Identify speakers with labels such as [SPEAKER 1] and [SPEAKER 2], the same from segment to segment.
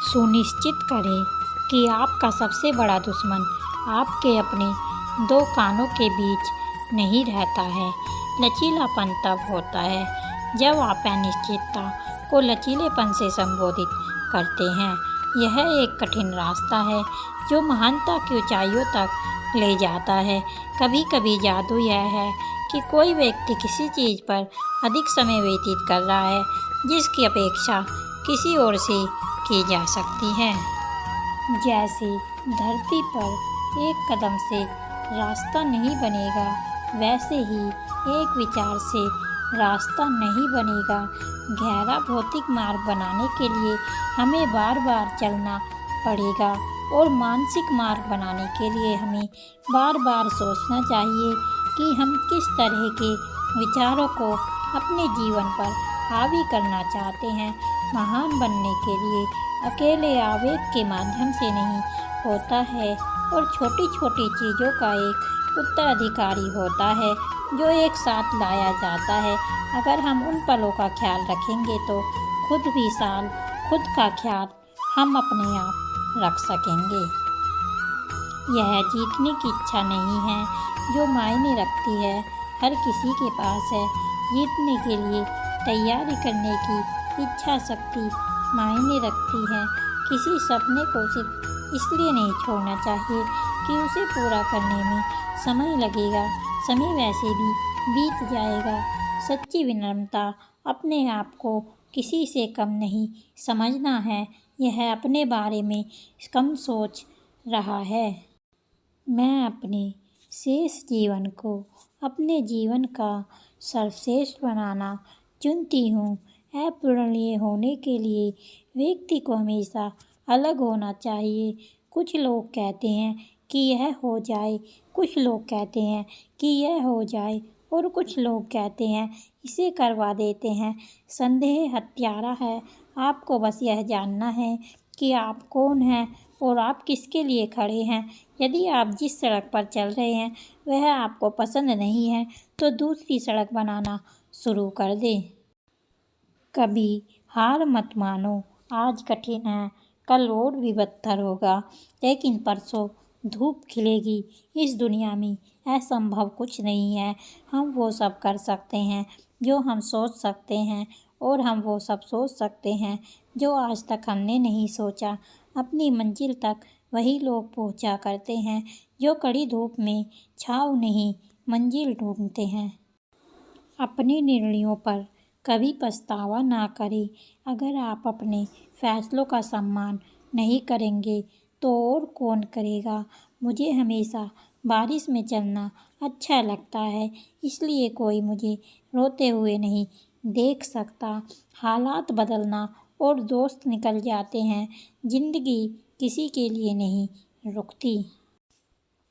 [SPEAKER 1] सुनिश्चित करें कि आपका सबसे बड़ा दुश्मन आपके अपने दो कानों के बीच नहीं रहता है। लचीलापन तब होता है जब आप अनिश्चितता को लचीलेपन से संबोधित करते हैं। यह एक कठिन रास्ता है जो महानता की ऊंचाइयों तक ले जाता है। कभी कभी जादू यह है कि कोई व्यक्ति किसी चीज़ पर अधिक समय व्यतीत कर रहा है जिसकी अपेक्षा किसी और से की जा सकती है। जैसे धरती पर एक कदम से रास्ता नहीं बनेगा, वैसे ही एक विचार से रास्ता नहीं बनेगा। गहरा भौतिक मार्ग बनाने के लिए हमें बार बार चलना पड़ेगा और मानसिक मार्ग बनाने के लिए हमें बार बार सोचना चाहिए कि हम किस तरह के विचारों को अपने जीवन पर हावी करना चाहते हैं। महान बनने के लिए अकेले आवेग के माध्यम से नहीं होता है और छोटी छोटी चीज़ों का एक उत्तराधिकारी होता है जो एक साथ लाया जाता है। अगर हम उन पलों का ख्याल रखेंगे तो खुद का ख्याल हम अपने आप रख सकेंगे। यह जीतने की इच्छा नहीं है जो मायने रखती है, हर किसी के पास है। जीतने के लिए तैयारी करने की इच्छा शक्ति मायने रखती है। किसी सपने को सिर्फ इसलिए नहीं छोड़ना चाहिए कि उसे पूरा करने में समय लगेगा, समय वैसे भी बीत जाएगा। सच्ची विनम्रता अपने आप को किसी से कम नहीं समझना है, यह अपने बारे में कम सोच रहा है। मैं अपने शेष जीवन को अपने जीवन का सर्वश्रेष्ठ बनाना चुनती हूँ। अपूरणीय होने के लिए व्यक्ति को हमेशा अलग होना चाहिए। कुछ लोग कहते हैं कि यह हो जाए, कुछ लोग कहते हैं कि यह हो जाए और कुछ लोग कहते हैं इसे करवा देते हैं। संदेह हत्यारा है। आपको बस यह जानना है कि आप कौन हैं और आप किसके लिए खड़े हैं। यदि आप जिस सड़क पर चल रहे हैं वह आपको पसंद नहीं है तो दूसरी सड़क बनाना शुरू कर दें। कभी हार मत मानो। आज कठिन है, कल और भी बदतर होगा, लेकिन परसों धूप खिलेगी। इस दुनिया में असंभव कुछ नहीं है। हम वो सब कर सकते हैं जो हम सोच सकते हैं और हम वो सब सोच सकते हैं जो आज तक हमने नहीं सोचा। अपनी मंजिल तक वही लोग पहुंचा करते हैं जो कड़ी धूप में छाँव नहीं मंजिल ढूंढते हैं। अपने निर्णयों पर कभी पछतावा ना करें। अगर आप अपने फैसलों का सम्मान नहीं करेंगे तो और कौन करेगा। मुझे हमेशा बारिश में चलना अच्छा लगता है, इसलिए कोई मुझे रोते हुए नहीं देख सकता। हालात बदलना और दोस्त निकल जाते हैं, जिंदगी किसी के लिए नहीं रुकती।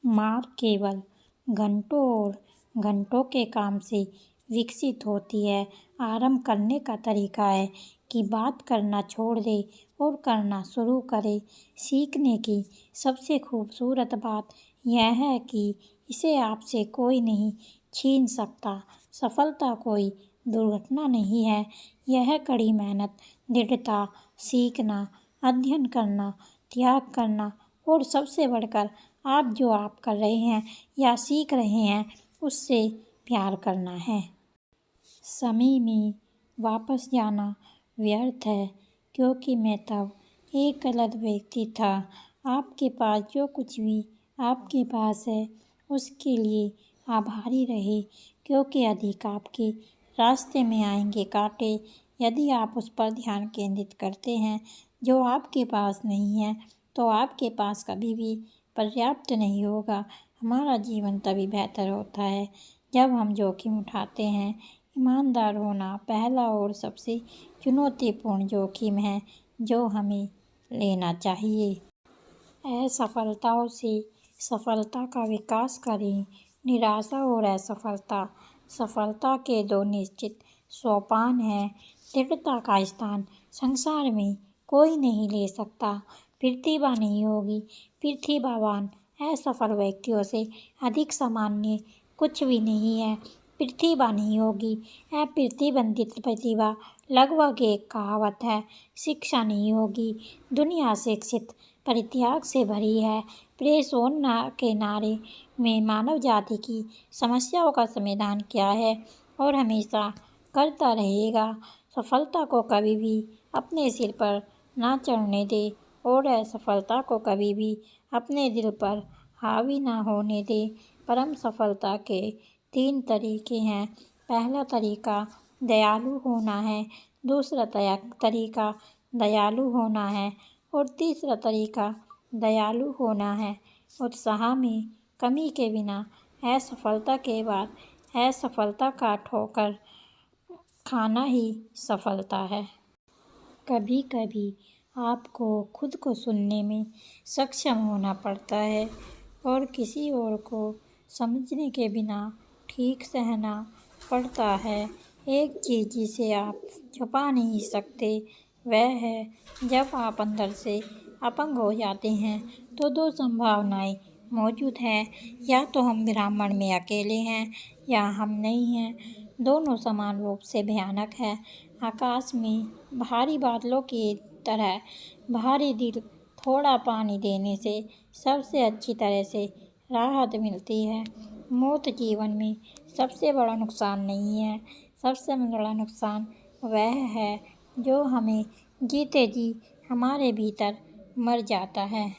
[SPEAKER 1] मार्ग केवल घंटों और घंटों के काम से विकसित होती है। आरंभ करने का तरीका है कि बात करना छोड़ दे और करना शुरू करे। सीखने की सबसे खूबसूरत बात यह है कि इसे आपसे कोई नहीं छीन सकता। सफलता कोई दुर्घटना नहीं है, यह कड़ी मेहनत, दृढ़ता, सीखना, अध्ययन करना, त्याग करना और सबसे बढ़कर आप जो आप कर रहे हैं या सीख रहे हैं उससे प्यार करना है। समय में वापस जाना व्यर्थ है, क्योंकि मैं तब एक गलत व्यक्ति था। आपके पास जो कुछ भी आपके पास है उसके लिए आभारी रहे, क्योंकि अधिक आपके रास्ते में आएंगे कांटे। यदि आप उस पर ध्यान केंद्रित करते हैं जो आपके पास नहीं है तो आपके पास कभी भी पर्याप्त नहीं होगा। हमारा जीवन तभी बेहतर होता है जब हम जोखिम उठाते हैं। ईमानदार होना पहला और सबसे चुनौतीपूर्ण जोखिम है जो हमें लेना चाहिए। असफलताओं से सफलता का विकास करें। निराशा और असफलता सफलता के दो निश्चित सोपान हैं। दृढ़ता का स्थान संसार में कोई नहीं ले सकता। प्रतिभा नहीं होगी। प्रतिभावान असफल व्यक्तियों से अधिक सामान्य कुछ भी नहीं है। प्रतिभा नहीं होगी। अप्रतिबंधित प्रतिभा लगभग एक कहावत है। शिक्षा नहीं होगी। दुनिया शिक्षित परित्याग से भरी है। प्रेस ऑन के नारे में मानव जाति की समस्याओं का समाधान क्या है और हमेशा करता रहेगा। सफलता को कभी भी अपने सिर पर ना चढ़ने दे और असफलता को कभी भी अपने दिल पर हावी ना होने दे। परम सफलता के 3 तरीके हैं। पहला तरीका दयालु होना है, दूसरा तरीका दयालु होना है और तीसरा तरीका दयालु होना है। उत्साह में कमी के बिना असफलता के बाद असफलता का ठोकर खाना ही सफलता है। कभी कभी आपको खुद को सुनने में सक्षम होना पड़ता है और किसी और को समझने के बिना ठीक सहना पड़ता है। एक चीज़ जिसे आप छुपा नहीं सकते वह है जब आप अंदर से अपंग हो जाते हैं तो 2 संभावनाएं मौजूद हैं, या तो हम ब्रह्मांड में अकेले हैं या हम नहीं हैं। दोनों समान रूप से भयानक है। आकाश में भारी बादलों की तरह भारी दिल थोड़ा पानी देने से सबसे अच्छी तरह से राहत मिलती है। मौत जीवन में सबसे बड़ा नुकसान नहीं है। सबसे बड़ा नुकसान वह है जो हमें जीते जी हमारे भीतर मर जाता है।